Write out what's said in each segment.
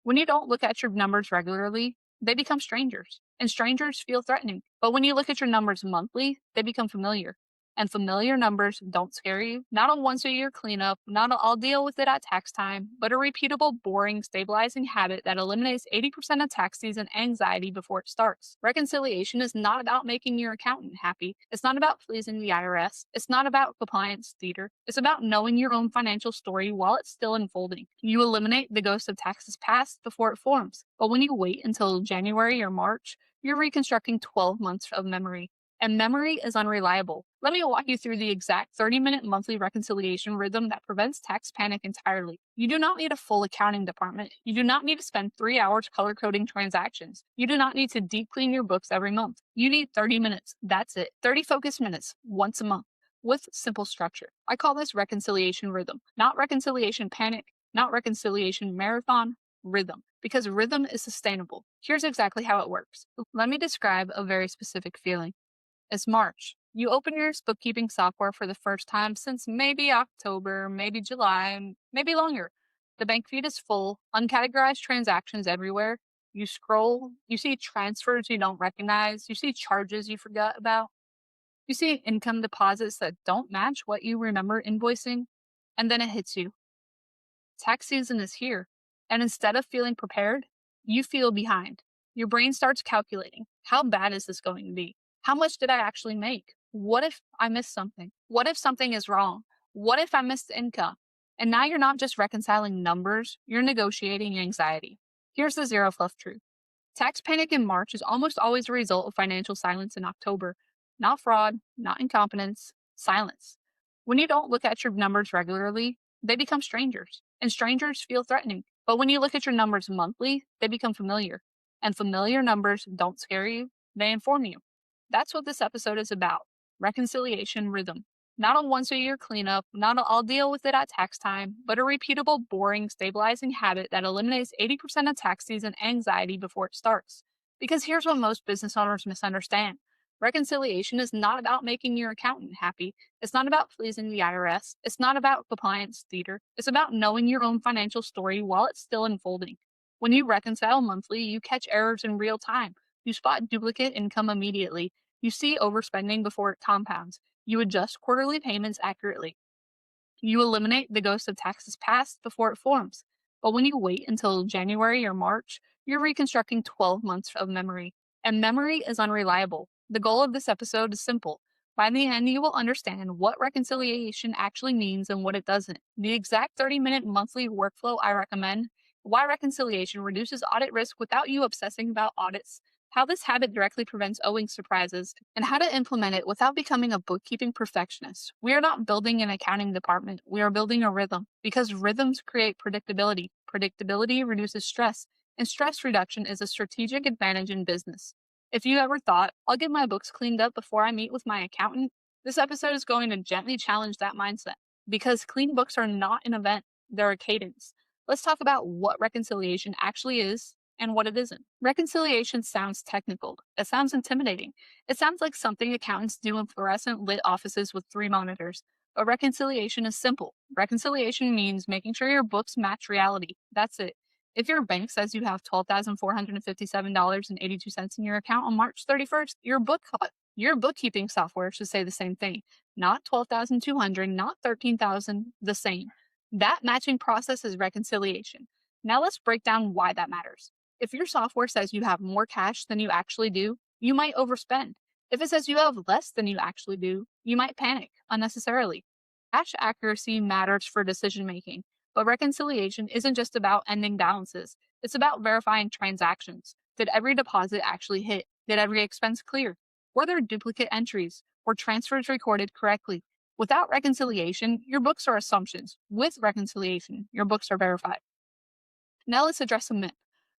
When you don't look at your numbers regularly, they become strangers, and strangers feel threatening. But when you look at your numbers monthly, they become familiar. And familiar numbers don't scare you. Not a once a year cleanup, not a I'll deal with it at tax time, but a repeatable, boring, stabilizing habit that eliminates 80% of tax season anxiety before it starts. Reconciliation is not about making your accountant happy. It's not about pleasing the IRS. It's not about compliance theater. It's about knowing your own financial story while it's still unfolding. You eliminate the ghost of taxes past before it forms. But when you wait until January or March, you're reconstructing 12 months of memory. And memory is unreliable. Let me walk you through the exact 30-minute monthly reconciliation rhythm that prevents tax panic entirely. You do not need a full accounting department. You do not need to spend 3 hours color coding transactions. You do not need to deep clean your books every month. You need 30 minutes. That's it. 30 focused minutes once a month with simple structure. I call this reconciliation rhythm, not reconciliation panic, not reconciliation marathon, rhythm, because rhythm is sustainable. Here's exactly how it works. Let me describe a very specific feeling. It's March. You open your bookkeeping software for the first time since maybe October, maybe July, maybe longer. The bank feed is full, uncategorized transactions everywhere. You scroll, you see transfers you don't recognize, you see charges you forgot about, you see income deposits that don't match what you remember invoicing, and then it hits you. Tax season is here, and instead of feeling prepared, you feel behind. Your brain starts calculating, how bad is this going to be? How much did I actually make? What if I missed something? What if something is wrong? What if I missed income? And now you're not just reconciling numbers, you're negotiating anxiety. Here's the zero fluff truth. Tax panic in March is almost always a result of financial silence in October. Not fraud, not incompetence, silence. When you don't look at your numbers regularly, they become strangers, and strangers feel threatening. But when you look at your numbers monthly, they become familiar. And familiar numbers don't scare you, they inform you. That's what this episode is about. Reconciliation rhythm. Not a once a year cleanup, not a I'll deal with it at tax time, but a repeatable, boring, stabilizing habit that eliminates 80% of tax season anxiety before it starts. Because here's what most business owners misunderstand. Reconciliation is not about making your accountant happy. It's not about pleasing the IRS. It's not about compliance theater. It's about knowing your own financial story while it's still unfolding. When you reconcile monthly, you catch errors in real time. You spot duplicate income immediately. You see overspending before it compounds. You adjust quarterly payments accurately. You eliminate the ghost of taxes past before it forms. But when you wait until January or March, you're reconstructing 12 months of memory. And memory is unreliable. The goal of this episode is simple. By the end, you will understand what reconciliation actually means and what it doesn't. The exact 30-minute monthly workflow I recommend, why reconciliation reduces audit risk without you obsessing about audits, how this habit directly prevents owing surprises, and how to implement it without becoming a bookkeeping perfectionist. We are not building an accounting department. We are building a rhythm because rhythms create predictability. Predictability reduces stress, and stress reduction is a strategic advantage in business. If you ever thought, I'll get my books cleaned up before I meet with my accountant, this episode is going to gently challenge that mindset because clean books are not an event, they're a cadence. Let's talk about what reconciliation actually is and what it isn't. Reconciliation sounds technical. It sounds intimidating. It sounds like something accountants do in fluorescent lit offices with 3 monitors. But reconciliation is simple. Reconciliation means making sure your books match reality. That's it. If your bank says you have $12,457.82 in your account on March 31st, your bookkeeping software should say the same thing. Not 12,200, not 13,000, the same. That matching process is reconciliation. Now let's break down why that matters. If your software says you have more cash than you actually do, you might overspend. If it says you have less than you actually do, you might panic unnecessarily. Cash accuracy matters for decision making, but reconciliation isn't just about ending balances. It's about verifying transactions. Did every deposit actually hit? Did every expense clear? Were there duplicate entries? Were transfers recorded correctly? Without reconciliation, your books are assumptions. With reconciliation, your books are verified. Now let's address a myth.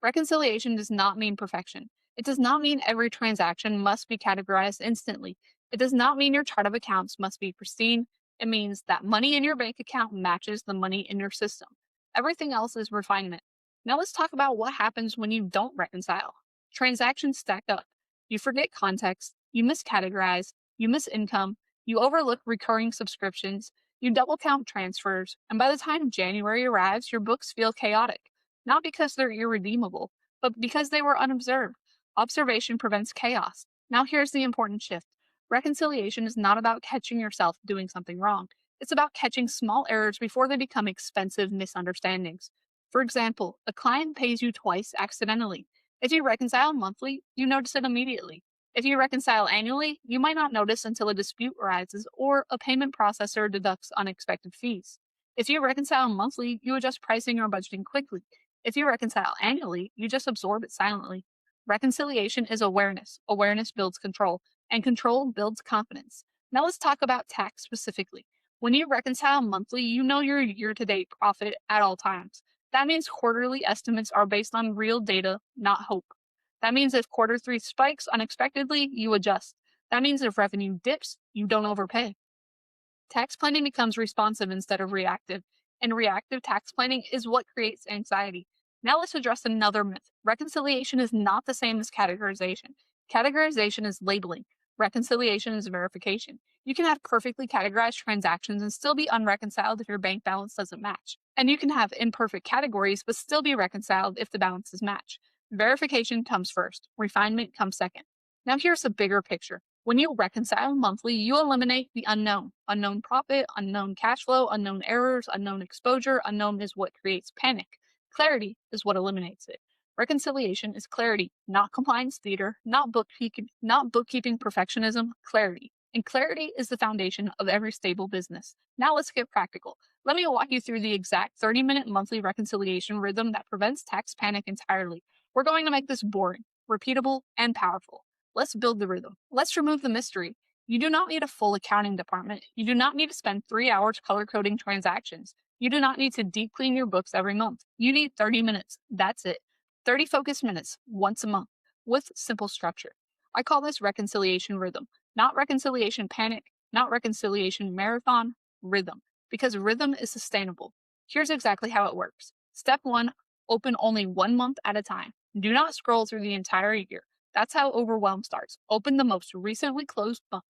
Reconciliation does not mean perfection. It does not mean every transaction must be categorized instantly. It does not mean your chart of accounts must be pristine. It means that money in your bank account matches the money in your system. Everything else is refinement. Now let's talk about what happens when you don't reconcile. Transactions stack up. You forget context, you miscategorize, you miss income, you overlook recurring subscriptions, you double count transfers, and by the time January arrives, your books feel chaotic. not because they're irredeemable, but because they were unobserved. Observation prevents chaos. Now, here's the important shift. Reconciliation is not about catching yourself doing something wrong. It's about catching small errors before they become expensive misunderstandings. For example, a client pays you twice accidentally. If you reconcile monthly, you notice it immediately. If you reconcile annually, you might not notice until a dispute arises or a payment processor deducts unexpected fees. If you reconcile monthly, you adjust pricing or budgeting quickly. If you reconcile annually, you just absorb it silently. Reconciliation is awareness. Awareness builds control, and control builds confidence. Now let's talk about tax specifically. When you reconcile monthly, you know your year to date profit at all times. That means quarterly estimates are based on real data, not hope. That means if quarter three spikes unexpectedly, you adjust. That means if revenue dips, you don't overpay. Tax planning becomes responsive instead of reactive, and reactive tax planning is what creates anxiety. Now let's address another myth. Reconciliation is not the same as categorization. Categorization is labeling. Reconciliation is verification. You can have perfectly categorized transactions and still be unreconciled if your bank balance doesn't match. And you can have imperfect categories but still be reconciled if the balances match. Verification comes first, refinement comes second. Now here's the bigger picture. When you reconcile monthly, you eliminate the unknown. Unknown profit, unknown cash flow, unknown errors, unknown exposure. Unknown is what creates panic. Clarity is what eliminates it. Reconciliation is clarity, not compliance theater, not bookkeeping perfectionism, clarity. And clarity is the foundation of every stable business. Now let's get practical. Let me walk you through the exact 30-minute monthly reconciliation rhythm that prevents tax panic entirely. We're going to make this boring, repeatable, and powerful. Let's build the rhythm. Let's remove the mystery. You do not need a full accounting department. You do not need to spend 3 hours color coding transactions. You do not need to deep clean your books every month. You need 30 minutes. That's it. 30 focus minutes once a month with simple structure. I call this reconciliation rhythm, not reconciliation panic, not reconciliation marathon, rhythm, because rhythm is sustainable. Here's exactly how it works. Step one, open only 1 month at a time. Do not scroll through the entire year. That's how overwhelm starts. Open the most recently closed month.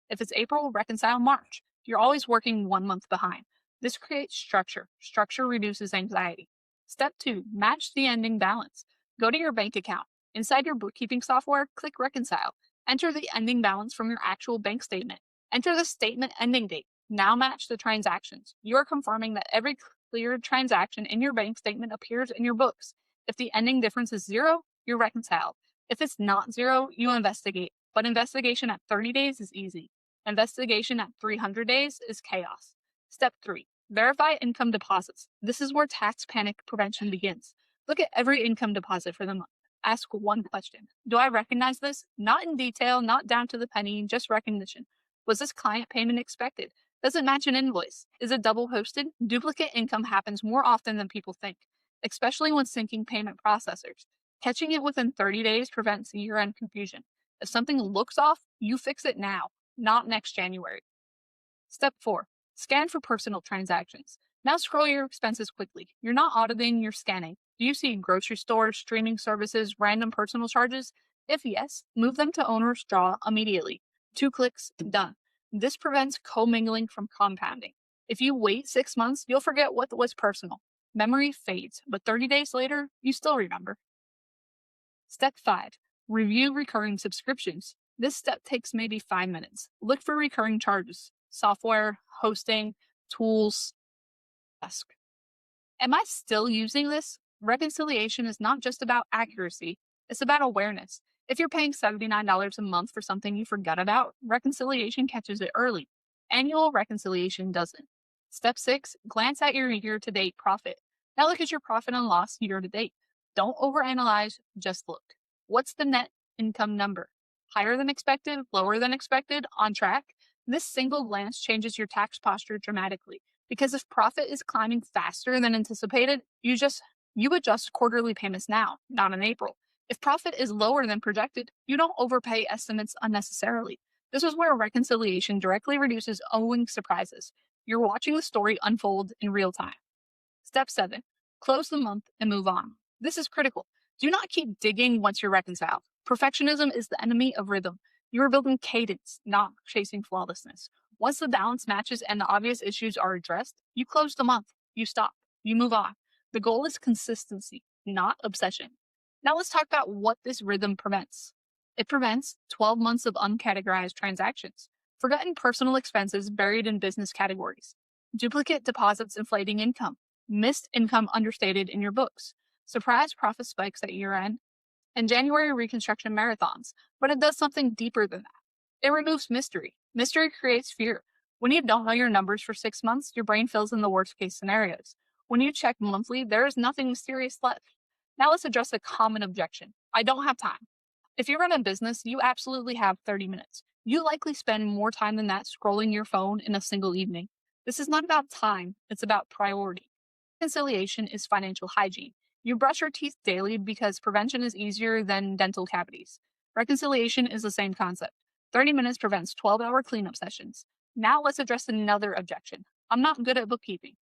If it's April, reconcile March. You're always working 1 month behind. This creates structure. Structure reduces anxiety. Step two, match the ending balance. Go to your bank account. Inside your bookkeeping software, click reconcile. Enter the ending balance from your actual bank statement. Enter the statement ending date. Now match the transactions. You are confirming that every cleared transaction in your bank statement appears in your books. If the ending difference is zero, you're reconciled. If it's not zero, you investigate. But investigation at 30 days is easy. Investigation at 300 days is chaos. Step three, verify income deposits. This is where tax panic prevention begins. Look at every income deposit for the month. Ask one question. Do I recognize this? Not in detail, not down to the penny, just recognition. Was this client payment expected? Does it match an invoice? Is it double posted? Duplicate income happens more often than people think, especially when syncing payment processors. Catching it within 30 days prevents year-end confusion. If something looks off, you fix it now, not next January. Step four, scan for personal transactions. Now scroll your expenses quickly. You're not auditing, you're scanning. Do you see grocery stores, streaming services, random personal charges? If yes, move them to owner's draw immediately. 2 clicks, done. This prevents commingling from compounding. If you wait 6 months, you'll forget what was personal. Memory fades, but 30 days later, you still remember. Step five, review recurring subscriptions. This step takes maybe 5 minutes. Look for recurring charges, software, hosting, tools, desk. Am I still using this? Reconciliation is not just about accuracy, it's about awareness. If you're paying $79 a month for something you forgot about, reconciliation catches it early. Annual reconciliation doesn't. Step six, glance at your year to date profit. Now look at your profit and loss year to date. Don't overanalyze, just look. What's the net income number? Higher than expected, lower than expected, on track? This single glance changes your tax posture dramatically. Because if profit is climbing faster than anticipated, you adjust quarterly payments now, not in April. If profit is lower than projected, you don't overpay estimates unnecessarily. This is where reconciliation directly reduces owing surprises. You're watching the story unfold in real time. Step seven, close the month and move on. This is critical. Do not keep digging once you're reconciled. Perfectionism is the enemy of rhythm. You are building cadence, not chasing flawlessness. Once the balance matches and the obvious issues are addressed, you close the month, you stop, you move on. The goal is consistency, not obsession. Now let's talk about what this rhythm prevents. It prevents 12 months of uncategorized transactions, forgotten personal expenses buried in business categories, duplicate deposits inflating income, missed income understated in your books, surprise profit spikes at year end, and January reconstruction marathons. But it does something deeper than that. It removes mystery. Mystery creates fear. When you don't know your numbers for 6 months, your brain fills in the worst case scenarios. When you check monthly, there is nothing mysterious left. Now let's address a common objection. I don't have time. If you run a business, you absolutely have 30 minutes. You likely spend more time than that scrolling your phone in a single evening. This is not about time, it's about priority. Reconciliation is financial hygiene. You brush your teeth daily because prevention is easier than dental cavities. Reconciliation is the same concept. 30 minutes prevents 12-hour cleanup sessions. Now let's address another objection. I'm not good at bookkeeping.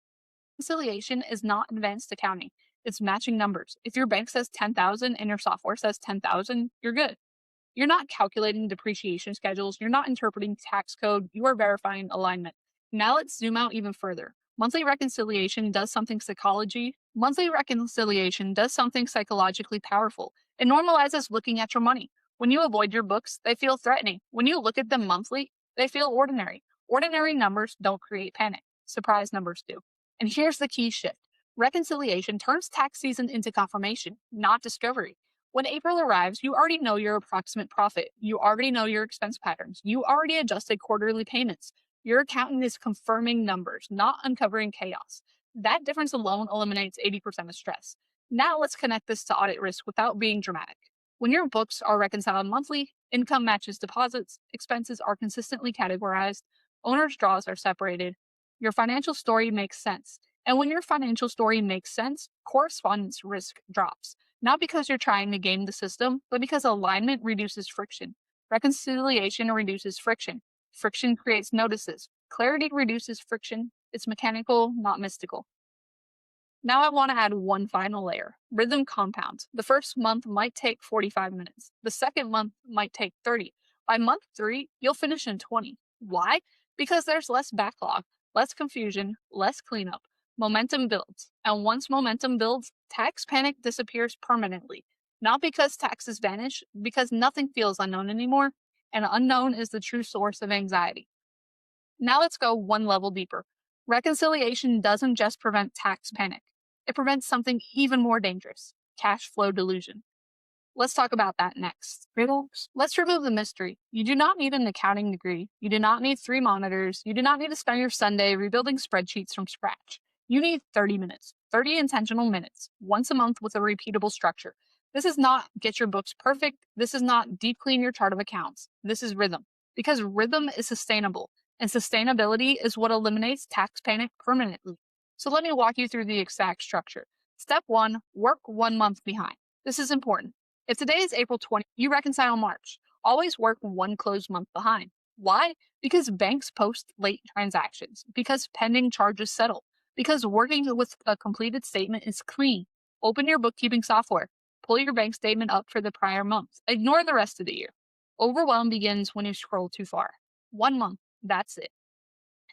Reconciliation is not advanced accounting. It's matching numbers. If your bank says 10,000 and your software says 10,000, you're good. You're not calculating depreciation schedules. You're not interpreting tax code. You are verifying alignment. Now let's zoom out even further. Monthly reconciliation does something psychologically powerful. It normalizes looking at your money. When you avoid your books, they feel threatening. When you look at them monthly, they feel ordinary. Ordinary numbers don't create panic. Surprise numbers do. And here's the key shift. Reconciliation turns tax season into confirmation, not discovery. When April arrives, you already know your approximate profit. You already know your expense patterns. You already adjusted quarterly payments. Your accountant is confirming numbers, not uncovering chaos. That difference alone eliminates 80% of stress. Now let's connect this to audit risk without being dramatic. When your books are reconciled monthly, income matches deposits, expenses are consistently categorized, owner's draws are separated, your financial story makes sense. And when your financial story makes sense, correspondence risk drops. Not because you're trying to game the system, but because alignment reduces friction. Reconciliation reduces friction. Friction creates notices. Clarity reduces friction. It's mechanical, not mystical. Now I want to add one final layer. Rhythm compounds. The first month might take 45 minutes. The second month might take 30. By month 3, you'll finish in 20. Why? Because there's less backlog, less confusion, less cleanup. Momentum builds. And once momentum builds, tax panic disappears permanently. Not because taxes vanish, because nothing feels unknown anymore, and unknown is the true source of anxiety. Now let's go one level deeper. Reconciliation doesn't just prevent tax panic. It prevents something even more dangerous, cash flow delusion. Let's talk about that next. Riddles. Let's remove the mystery. You do not need an accounting degree. You do not need 3 monitors. You do not need to spend your Sunday rebuilding spreadsheets from scratch. You need 30 minutes, 30 intentional minutes, once a month with a repeatable structure. This is not get your books perfect. This is not deep clean your chart of accounts. This is rhythm. Because rhythm is sustainable, and sustainability is what eliminates tax panic permanently. So let me walk you through the exact structure. Step 1, work 1 month behind. This is important. If today is April 20th, you reconcile March. Always work 1 closed month behind. Why? Because banks post late transactions. Because pending charges settle. Because working with a completed statement is clean. Open your bookkeeping software. Pull your bank statement up for the prior month. Ignore the rest of the year. Overwhelm begins when you scroll too far. 1 month, that's it.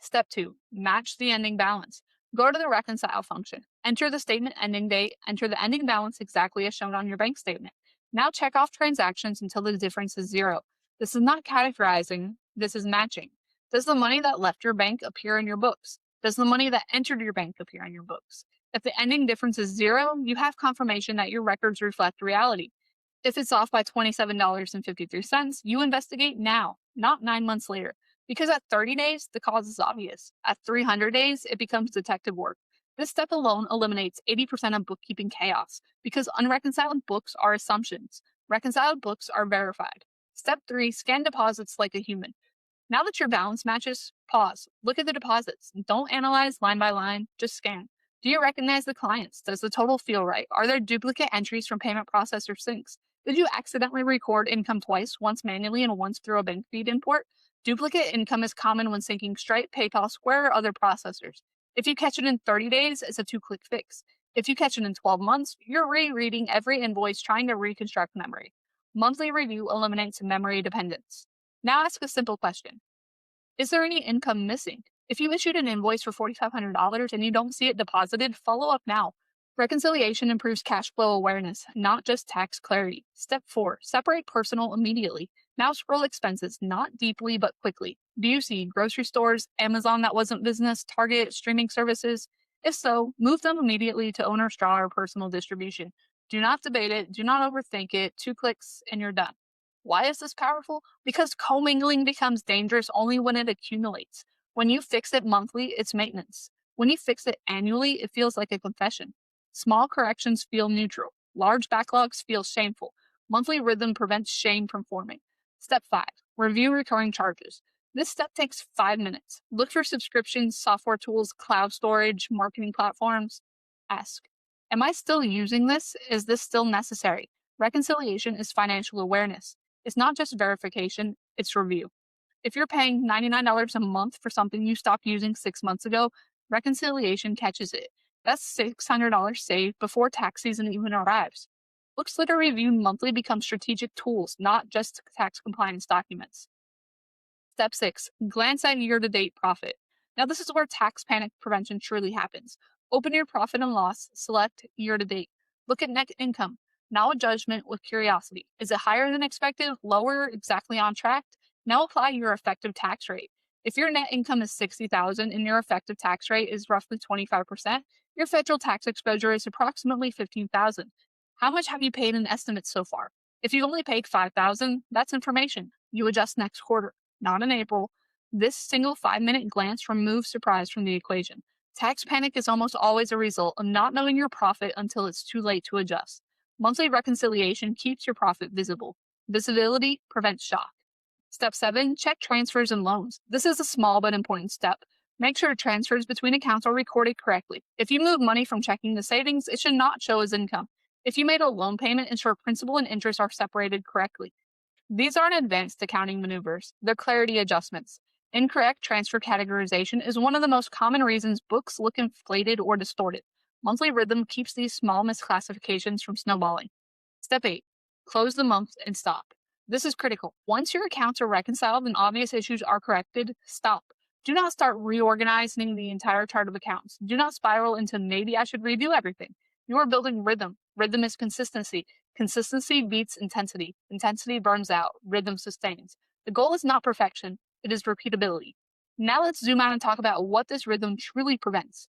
Step 2, match the ending balance. Go to the reconcile function. Enter the statement ending date. Enter the ending balance exactly as shown on your bank statement. Now check off transactions until the difference is 0. This is not categorizing, this is matching. Does the money that left your bank appear in your books? Does the money that entered your bank appear in your books? If the ending difference is 0, you have confirmation that your records reflect reality. If it's off by $27.53, you investigate now, not 9 months later. Because at 30 days, the cause is obvious. At 300 days, it becomes detective work. This step alone eliminates 80% of bookkeeping chaos because unreconciled books are assumptions. Reconciled books are verified. Step 3, scan deposits like a human. Now that your balance matches, pause. Look at the deposits. Don't analyze line by line, just scan. Do you recognize the clients? Does the total feel right? Are there duplicate entries from payment processor syncs? Did you accidentally record income twice, once manually and once through a bank feed import? Duplicate income is common when syncing Stripe, PayPal, Square, or other processors. If you catch it in 30 days, it's a 2-click fix. If you catch it in 12 months, you're rereading every invoice trying to reconstruct memory. Monthly review eliminates memory dependence. Now ask a simple question. Is there any income missing? If you issued an invoice for $4,500 and you don't see it deposited, follow up now. Reconciliation improves cash flow awareness, not just tax clarity. Step 4, separate personal immediately. Now scroll expenses, not deeply but quickly. Do you see grocery stores, Amazon that wasn't business, Target, streaming services? If so, move them immediately to owner straw or personal distribution. Do not debate it, do not overthink it. 2 clicks and you're done. Why is this powerful? Because commingling becomes dangerous only when it accumulates. When you fix it monthly, it's maintenance. When you fix it annually, it feels like a confession. Small corrections feel neutral. Large backlogs feel shameful. Monthly rhythm prevents shame from forming. Step 5, review recurring charges. This step takes 5 minutes. Look for subscriptions, software tools, cloud storage, marketing platforms. Ask, am I still using this? Is this still necessary? Reconciliation is financial awareness. It's not just verification, it's review. If you're paying $99 a month for something you stopped using 6 months ago, reconciliation catches it. That's $600 saved before tax season even arrives. Books that are reviewed monthly become strategic tools, not just tax compliance documents. Step 6, glance at year to date profit. Now, this is where tax panic prevention truly happens. Open your profit and loss, select year to date. Look at net income. Now, a judgment with curiosity. Is it higher than expected, lower, exactly on track? Now, apply your effective tax rate. If your net income is $60,000 and your effective tax rate is roughly 25%, your federal tax exposure is approximately $15,000. How much have you paid in estimates so far? If you've only paid $5,000, that's information. You adjust next quarter, not in April. This single 5-minute glance removes surprise from the equation. Tax panic is almost always a result of not knowing your profit until it's too late to adjust. Monthly reconciliation keeps your profit visible. Visibility prevents shock. Step 7, check transfers and loans. This is a small but important step. Make sure transfers between accounts are recorded correctly. If you move money from checking to savings, it should not show as income. If you made a loan payment, ensure principal and interest are separated correctly. These aren't advanced accounting maneuvers, they're clarity adjustments. Incorrect transfer categorization is one of the most common reasons books look inflated or distorted. Monthly rhythm keeps these small misclassifications from snowballing. Step 8, close the month and stop. This is critical. Once your accounts are reconciled and obvious issues are corrected, stop. Do not start reorganizing the entire chart of accounts. Do not spiral into maybe I should redo everything. You are building rhythm. Rhythm is consistency. Consistency beats intensity. Intensity burns out. Rhythm sustains. The goal is not perfection, it is repeatability. Now let's zoom out and talk about what this rhythm truly prevents.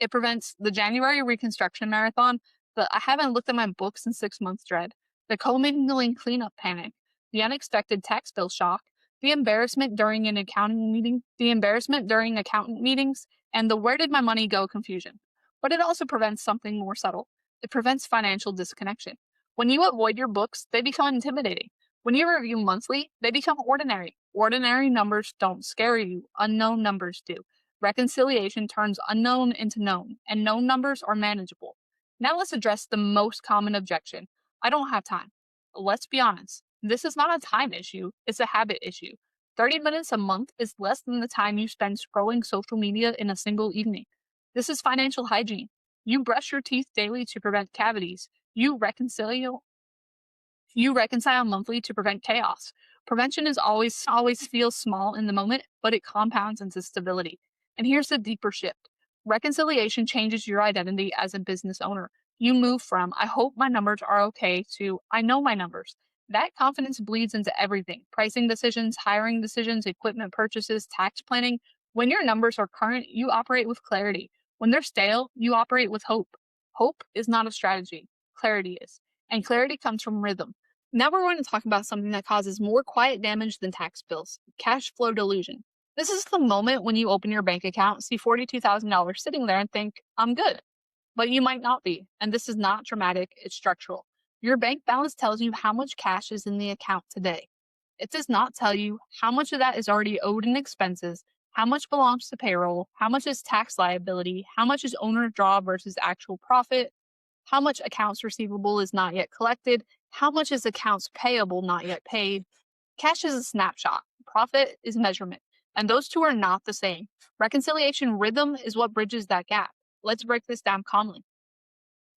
It prevents the January reconstruction marathon, the I haven't looked at my books in 6 months dread, the commingling cleanup panic, the unexpected tax bill shock, the embarrassment during an accounting meeting, the embarrassment during accountant meetings, and the where did my money go confusion. But it also prevents something more subtle. It prevents financial disconnection. When you avoid your books, they become intimidating. When you review monthly, they become ordinary. Ordinary numbers don't scare you, unknown numbers do. Reconciliation turns unknown into known, and known numbers are manageable. Now let's address the most common objection. I don't have time. Let's be honest. This is not a time issue, it's a habit issue. 30 minutes a month is less than the time you spend scrolling social media in a single evening. This is financial hygiene. You brush your teeth daily to prevent cavities. You reconcile monthly to prevent chaos. Prevention is always feels small in the moment, but it compounds into stability. And here's the deeper shift. Reconciliation changes your identity as a business owner. You move from I hope my numbers are okay to I know my numbers. That confidence bleeds into everything. Pricing decisions, hiring decisions, equipment purchases, tax planning. When your numbers are current, you operate with clarity. When they're stale, you operate with hope. Hope is not a strategy. Clarity is. And clarity comes from rhythm. Now we're going to talk about something that causes more quiet damage than tax bills, cash flow delusion. This is the moment when you open your bank account, see $42,000 sitting there and think, I'm good. But you might not be. And this is not dramatic, it's structural. Your bank balance tells you how much cash is in the account today. It does not tell you how much of that is already owed in expenses, how much belongs to payroll, how much is tax liability, how much is owner draw versus actual profit, how much accounts receivable is not yet collected, how much is accounts payable not yet paid. Cash is a snapshot, profit is measurement, and those two are not the same. Reconciliation rhythm is what bridges that gap. Let's break this down calmly.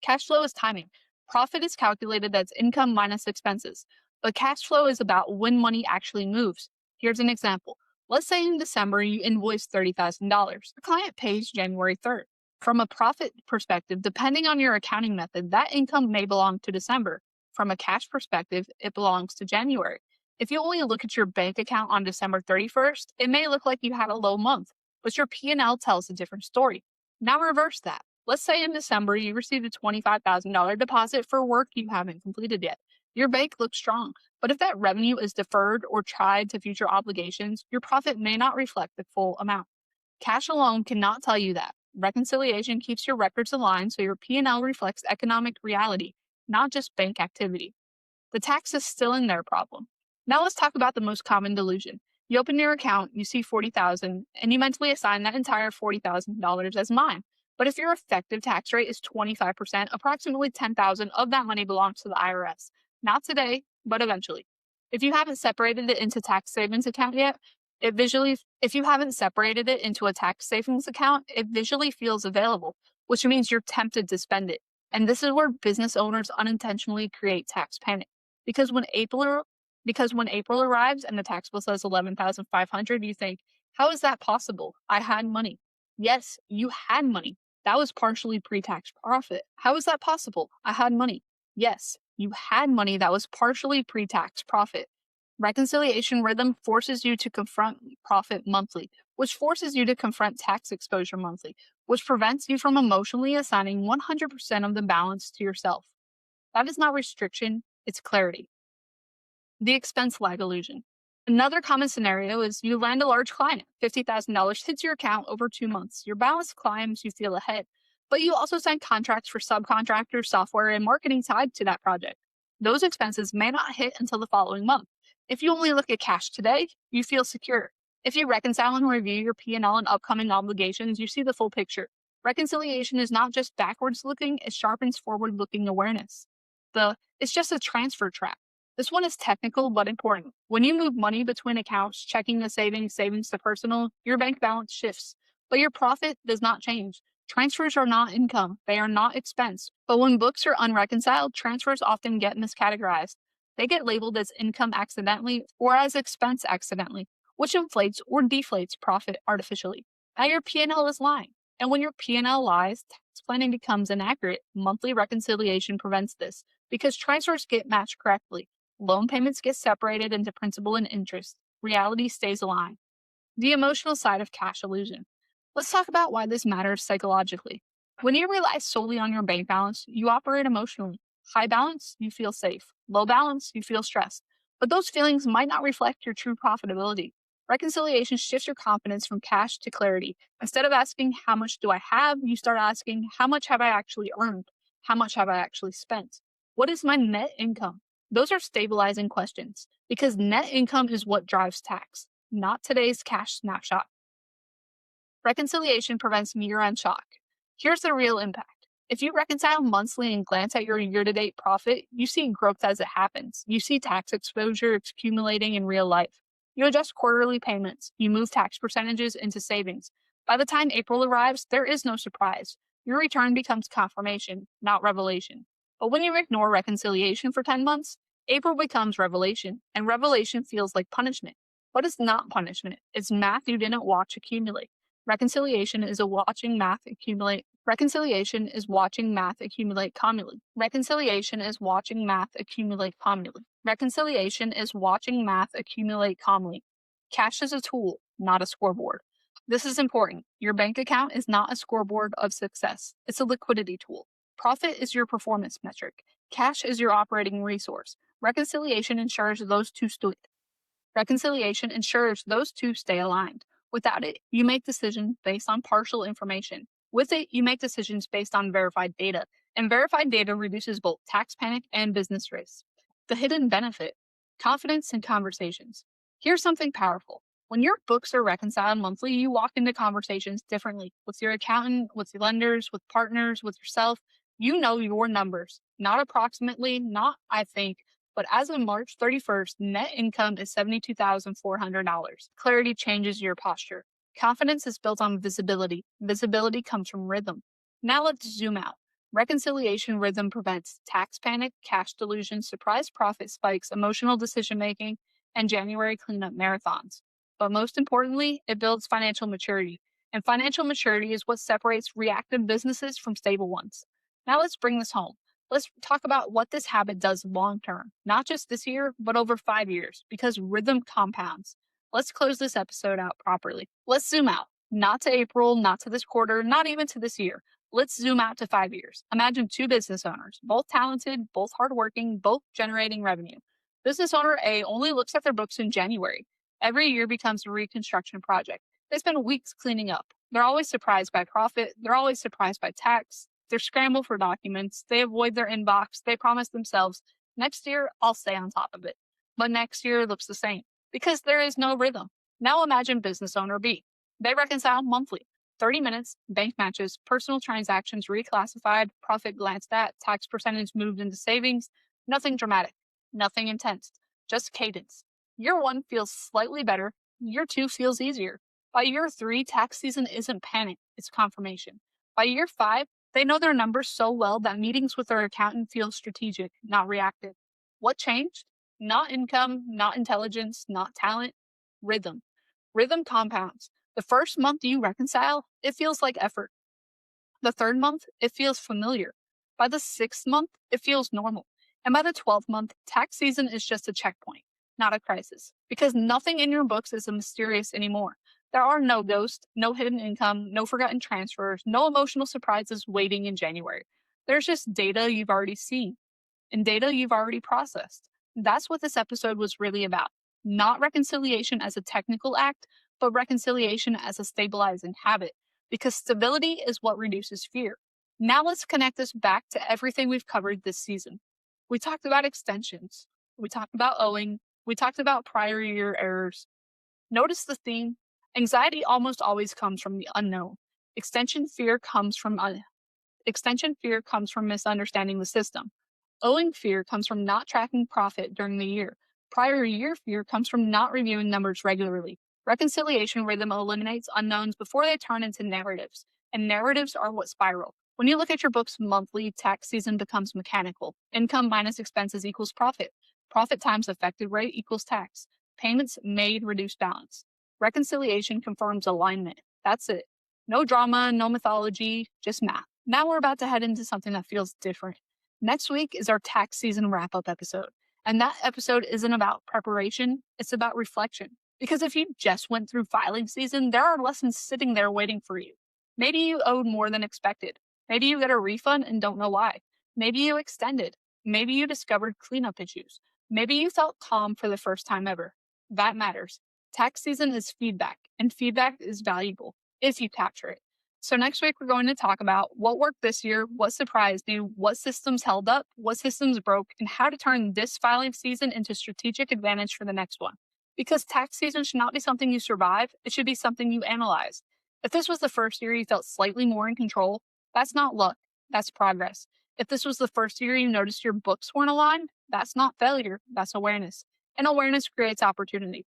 Cash flow is timing. Profit is calculated as income minus expenses, but cash flow is about when money actually moves. Here's an example. Let's say in December you invoice $30,000. The client pays January 3rd. From a profit perspective, depending on your accounting method, that income may belong to December. From a cash perspective, it belongs to January. If you only look at your bank account on December 31st, it may look like you had a low month, but your P&L tells a different story. Now reverse that. Let's say in December you received a $25,000 deposit for work you haven't completed yet. Your bank looks strong, but if that revenue is deferred or tied to future obligations, your profit may not reflect the full amount. Cash alone cannot tell you that. Reconciliation keeps your records aligned so your P&L reflects economic reality, not just bank activity. The tax is still in their problem. Now let's talk about the most common delusion. You open your account, you see $40,000, and you mentally assign that entire $40,000 as mine. But if your effective tax rate is 25%, approximately $10,000 of that money belongs to the IRS. Not today, but eventually. If you haven't separated it into tax savings account yet, if you haven't separated it into a tax savings account, it visually feels available, which means you're tempted to spend it. And this is where business owners unintentionally create tax panic. Because when April arrives and the tax bill says $11,500, you think, how is that possible? I had money. Yes, you had money. That was partially pre-tax profit. How is that possible? I had money. Yes, you had money that was partially pre-tax profit. Reconciliation rhythm forces you to confront profit monthly, which forces you to confront tax exposure monthly, which prevents you from emotionally assigning 100% of the balance to yourself. That is not restriction, it's clarity. The expense lag illusion. Another common scenario is you land a large client, $50,000 hits your account over 2 months. Your balance climbs, you feel ahead, but you also sign contracts for subcontractors, software, and marketing tied to that project. Those expenses may not hit until the following month. If you only look at cash today, you feel secure. If you reconcile and review your P&L and upcoming obligations, you see the full picture. Reconciliation is not just backwards looking, it sharpens forward looking awareness. It's just a transfer trap. This one is technical but important. When you move money between accounts, checking the savings to personal, your bank balance shifts, but your profit does not change. Transfers are not income, they are not expense. But when books are unreconciled, transfers often get miscategorized. They get labeled as income accidentally or as expense accidentally, which inflates or deflates profit artificially. Now your P&L is lying. And when your P&L lies, tax planning becomes inaccurate. Monthly reconciliation prevents this because transfers get matched correctly. Loan payments get separated into principal and interest. Reality stays aligned. The emotional side of cash illusion. Let's talk about why this matters psychologically. When you rely solely on your bank balance, you operate emotionally. High balance, you feel safe. Low balance, you feel stressed. But those feelings might not reflect your true profitability. Reconciliation shifts your confidence from cash to clarity. Instead of asking, how much do I have? You start asking, how much have I actually earned? How much have I actually spent? What is my net income? Those are stabilizing questions because net income is what drives tax, not today's cash snapshot. Reconciliation prevents year-end shock. Here's the real impact. If you reconcile monthly and glance at your year-to-date profit, you see growth as it happens. You see tax exposure accumulating in real life. You adjust quarterly payments. You move tax percentages into savings. By the time April arrives, there is no surprise. Your return becomes confirmation, not revelation. But when you ignore reconciliation for 10 months, April becomes revelation, and revelation feels like punishment. But it's not punishment. It's math you didn't watch accumulate. Reconciliation is watching math accumulate calmly. Reconciliation is watching math accumulate calmly. Reconciliation is watching math accumulate calmly. Cash is a tool, not a scoreboard. This is important. Your bank account is not a scoreboard of success. It's a liquidity tool. Profit is your performance metric. Cash is your operating resource. Reconciliation ensures those two stay aligned. Without it, you make decisions based on partial information. With it, you make decisions based on verified data, and verified data reduces both tax panic and business risk. The hidden benefit: confidence in conversations. Here's something powerful. When your books are reconciled monthly, you walk into conversations differently with your accountant, with your lenders, with partners, with yourself. You know your numbers, not approximately, not I think, but as of March 31st, net income is $72,400. Clarity changes your posture. Confidence is built on visibility. Visibility comes from rhythm. Now let's zoom out. Reconciliation rhythm prevents tax panic, cash delusion, surprise profit spikes, emotional decision-making, and January cleanup marathons. But most importantly, it builds financial maturity. And financial maturity is what separates reactive businesses from stable ones. Now let's bring this home. Let's talk about what this habit does long term, not just this year, but over 5 years, because rhythm compounds. Let's close this episode out properly. Let's zoom out, not to April, not to this quarter, not even to this year. Let's zoom out to 5 years. Imagine two business owners, both talented, both hardworking, both generating revenue. Business owner A only looks at their books in January. Every year becomes a reconstruction project. They spend weeks cleaning up. They're always surprised by profit. They're always surprised by tax. They scramble for documents. They avoid their inbox. They promise themselves, next year, I'll stay on top of it. But next year looks the same because there is no rhythm. Now imagine business owner B. They reconcile monthly. 30 minutes, bank matches, personal transactions reclassified, profit glanced at, tax percentage moved into savings. Nothing dramatic, nothing intense, just cadence. Year 1 feels slightly better. Year 2 feels easier. By year 3, tax season isn't panic, it's confirmation. By year 5, they know their numbers so well that meetings with their accountant feel strategic, not reactive. What changed? Not income, not intelligence, not talent, rhythm. Rhythm compounds. The first month you reconcile, it feels like effort. The third month, it feels familiar. By the 6th month, it feels normal. And by the 12th month, tax season is just a checkpoint, not a crisis. Because nothing in your books is mysterious anymore. There are no ghosts, no hidden income, no forgotten transfers, no emotional surprises waiting in January. There's just data you've already seen and data you've already processed. That's what this episode was really about. Not reconciliation as a technical act, but reconciliation as a stabilizing habit, because stability is what reduces fear. Now let's connect this back to everything we've covered this season. We talked about extensions. We talked about owing. We talked about prior year errors. Notice the theme. Anxiety almost always comes from the unknown. Extension fear comes from misunderstanding the system. Owing fear comes from not tracking profit during the year. Prior year fear comes from not reviewing numbers regularly. Reconciliation rhythm eliminates unknowns before they turn into narratives, and narratives are what spiral. When you look at your books monthly, tax season becomes mechanical. Income minus expenses equals profit. Profit times effective rate equals tax. Payments made reduce balance. Reconciliation confirms alignment. That's it. No drama, no mythology, just math. Now we're about to head into something that feels different. Next week is our tax season wrap-up episode. And that episode isn't about preparation, it's about reflection. Because if you just went through filing season, there are lessons sitting there waiting for you. Maybe you owed more than expected. Maybe you got a refund and don't know why. Maybe you extended. Maybe you discovered cleanup issues. Maybe you felt calm for the first time ever. That matters. Tax season is feedback, and feedback is valuable if you capture it. So next week, we're going to talk about what worked this year, what surprised you, what systems held up, what systems broke, and how to turn this filing season into strategic advantage for the next one. Because tax season should not be something you survive, it should be something you analyze. If this was the first year you felt slightly more in control, that's not luck, that's progress. If this was the first year you noticed your books weren't aligned, that's not failure, that's awareness. And awareness creates opportunity.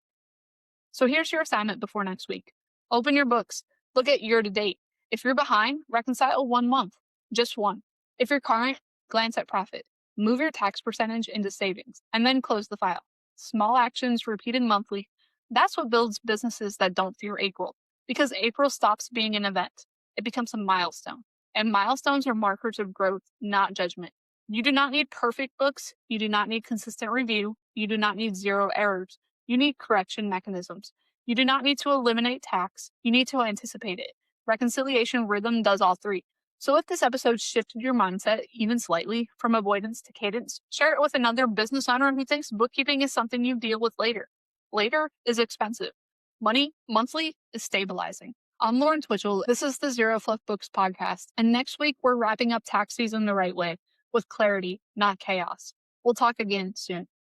So here's your assignment before next week. Open your books, look at year to date. If you're behind, reconcile 1 month, just one. If you're current, glance at profit. Move your tax percentage into savings, and then close the file. Small actions repeated monthly. That's what builds businesses that don't fear April, because April stops being an event. It becomes a milestone. And milestones are markers of growth, not judgment. You do not need perfect books. You do not need consistent review. You do not need 0 errors. You need correction mechanisms. You do not need to eliminate tax. You need to anticipate it. Reconciliation rhythm does all 3. So if this episode shifted your mindset even slightly from avoidance to cadence, share it with another business owner who thinks bookkeeping is something you deal with later. Later is expensive. Money, monthly, is stabilizing. I'm Lauren Twitchell. This is the Zero Fluff Books podcast. And next week, we're wrapping up tax season the right way with clarity, not chaos. We'll talk again soon.